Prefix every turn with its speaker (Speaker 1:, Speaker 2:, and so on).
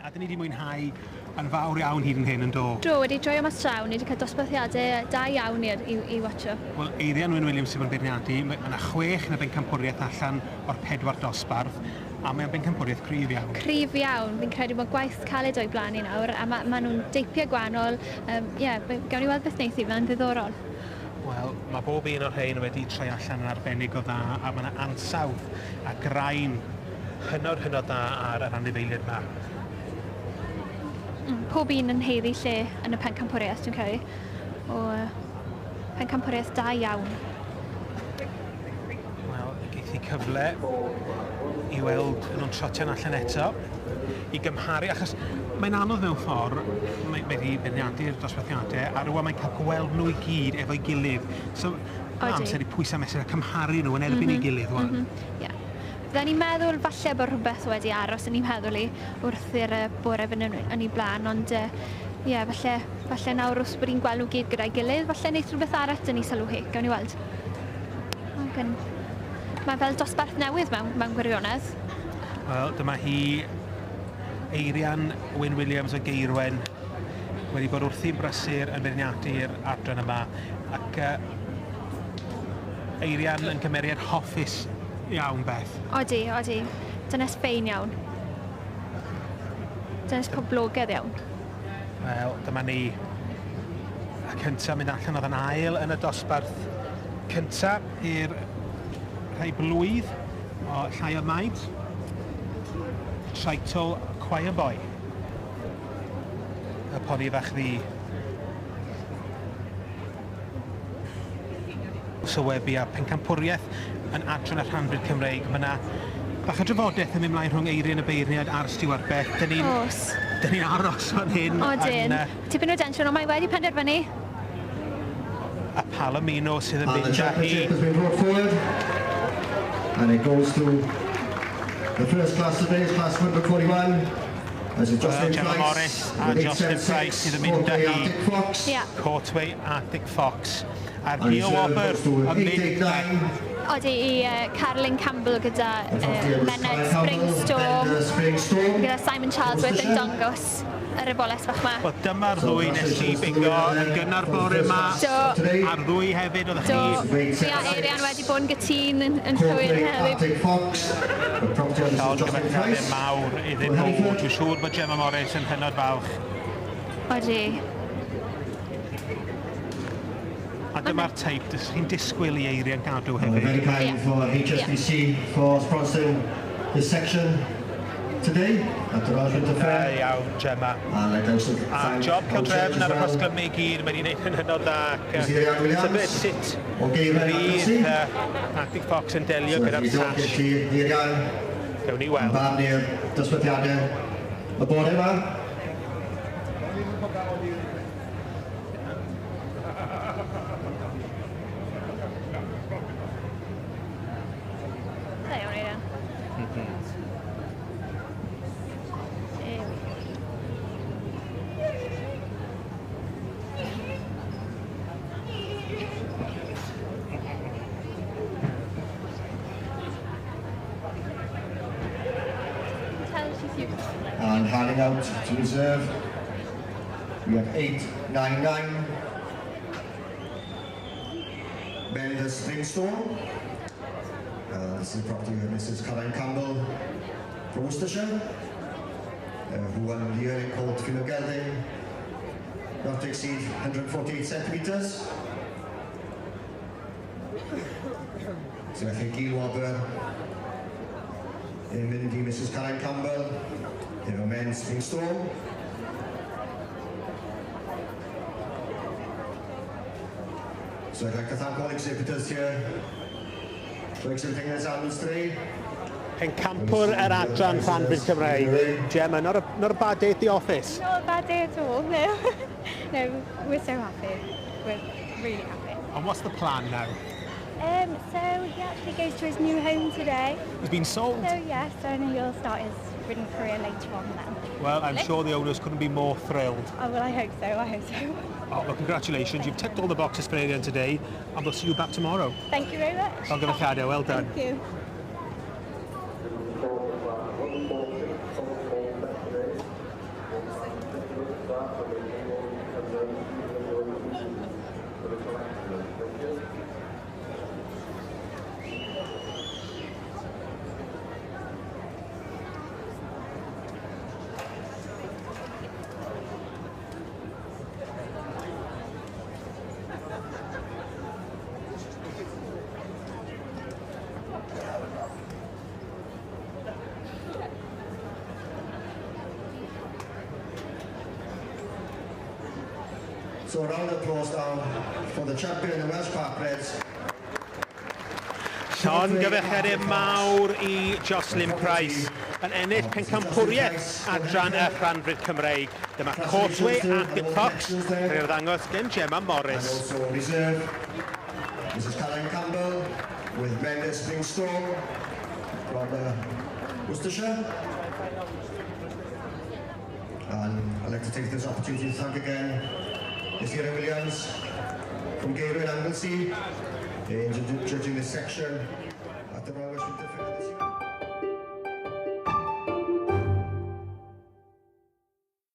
Speaker 1: a dyn ni wedi mwynhau yn fawr iawn hyd yn hyn yn do.
Speaker 2: Do, wedi joio mas draw, ni wedi cael dosbarthiadau da iawn i watcho.
Speaker 1: Wel, Eirian Wyn Williams sydd yn beirniadu, yna 6 yn y Pencampwriaeth allan o'r 4 dosbarth, a mae'n Pencampwriaeth cryf iawn.
Speaker 2: Cryf iawn, fi'n credu bod gwaith caled o'i blaen i nawr, a ma nhw'n deipio gwahanol. Gawn ni weld beth wneud i, mae'n ddiddorol.
Speaker 1: Wel, mae bob un o'r rhain wedi troi allan yn arbennig o dda, a mae yna ansawdd a graen hynod dda ar yr anifeiliaid yma.
Speaker 2: Pob un yn heiddi lle yn y Pencampwriaeth, dwi'n credu. O Pencampwriaeth da iawn.
Speaker 1: Wel, geith i cyfle i weld nhw'n trotio'n allan eto, i gymharu, achos mae'n anodd mewn ffordd, mae wedi beirniadu'r dosbarthiadau, a rwan mae'n cael gweld nhw i gyd efo'i gilydd. So, mae amser i pwysau mesur a cymharu nhw yn erbyn ei gilydd.
Speaker 2: Fydden ni'n meddwl falle bod rhywbeth wedi aros yn ei meddwl i wrth i'r bore fynd yn ei blaen, ond falle nawr wrth bod ni'n gweld nhw gyd gyda'i gilydd, falle wneud rhywbeth arall yn ei sylw hi, gawn ni weld. Mae fel dosbarth newydd mewn gwirionedd.
Speaker 1: Wel, dyma hi Eirian Wyn Williams o Geirwen wedi bod wrthi'n brysur yn beirniadu'r adran yma, ac Eirian yn cymeriad hoffus iawn, Beth.
Speaker 2: Odi. Dynes ffein iawn. Dynes poblogaidd iawn.
Speaker 1: Wel, dyma ni. Y cyntaf mynd allan oedd yn ail yn y dosbarth cyntaf i'r rhai blwydd o llai o maint. Treitl Choir Boy. Y podi fach ddi. Sylwebu a Pencampwriaeth yn adran y Rhan-frid Cymreig. Mae yna bach o drafodaeth yn mynd mlaen rhwng Eirian y beirniad a'r Stiwart Beth. Dyn ni'n aros fan hyn.
Speaker 2: Odyn. Tipyn o densiwn, ond mae wedi penderfynu.
Speaker 1: A Palomino sydd yn mynd â hi.
Speaker 3: And it goes to the first class today, class number 41.
Speaker 1: Gemma Morris a Jocelyn Price sydd yn mynd â hi. Courtway Arctic Fox. A'r Gio Wobber yn mynd
Speaker 2: Odi i Carolyn Campbell gyda Mened Springstorm, gyda Simon Charlesworth yn dangos yr eboles fach ma.
Speaker 1: Wel, dyma'r ddwy nes i bingo yn gynnar bore yma. A'r ddwy hefyd oedd chi.
Speaker 2: Fi a Eirian wedi bod yn gytun yn llwyr hefyd.
Speaker 1: Cael gyfeithiadau mawr iddyn nhw. Dwi'n siŵr bod Gemma Morris yn hynod falch.
Speaker 2: Odi.
Speaker 1: A dyma'r teip, chi'n disgwyl i Eirian gadw hefyd.
Speaker 3: Very kind for HSBC for sponsoring this section today at the Rhan-frid Fair.
Speaker 1: Iawn, Gemma. A job Cildrefn ar y prosglymu i gyd, mae'n ei wneud yn hynod dda. Tybed sut bydd Arctic Fox yn delio gyda'r sash. Gawn ni weld.
Speaker 3: Barn i'r dosbarthiadau y bore yma. And handing out to reserve, we have 899. Mened Springstorm. This is the property of Mrs. Caroline Campbell from Worcestershire, who won the year in Court Philip Gelding, not to exceed 148 centimetres. So I think Gil Wobber, mynd i Mrs. Caroline Campbell, efo Mened Springstorm. So I'd like to thank all exhibitors here for exhibiting this annual stray.
Speaker 1: Pencampwr yr adran Rhan-frid Cymreig. Gemma, not a bad day at the office.
Speaker 4: Not a bad day at all, no. No, we're so happy. We're really happy.
Speaker 1: And what's the plan now?
Speaker 4: So he actually goes to his new home today.
Speaker 1: He's been sold?
Speaker 4: So yes, and he'll start his breeding career later on then.
Speaker 1: Well, I'm sure the owners couldn't be more thrilled.
Speaker 4: Oh, well, I hope so.
Speaker 1: Oh, well, congratulations. You've ticked all the boxes for Eirian today, and we'll see you back tomorrow.
Speaker 4: Thank you very much.
Speaker 1: Well done.
Speaker 4: Thank you.
Speaker 3: So a round of applause now for the champion, the Welsh part-breds.
Speaker 1: Llongyfarchiadau mawr I Jocelyn Price yn ennill Pencampwriaeth Rhan-frid Cymreig. Dyma Courtway ac Fox yn ei ddangos gen Gemma Morris.
Speaker 3: And also reserve, Mrs Caroline with Brenda Springstone from Worcestershire. And I'd like to take this opportunity to thank again Miss Erin Williams from Gayrwyn Anglesey in judging this section at the Royal Welsh Winter Fair.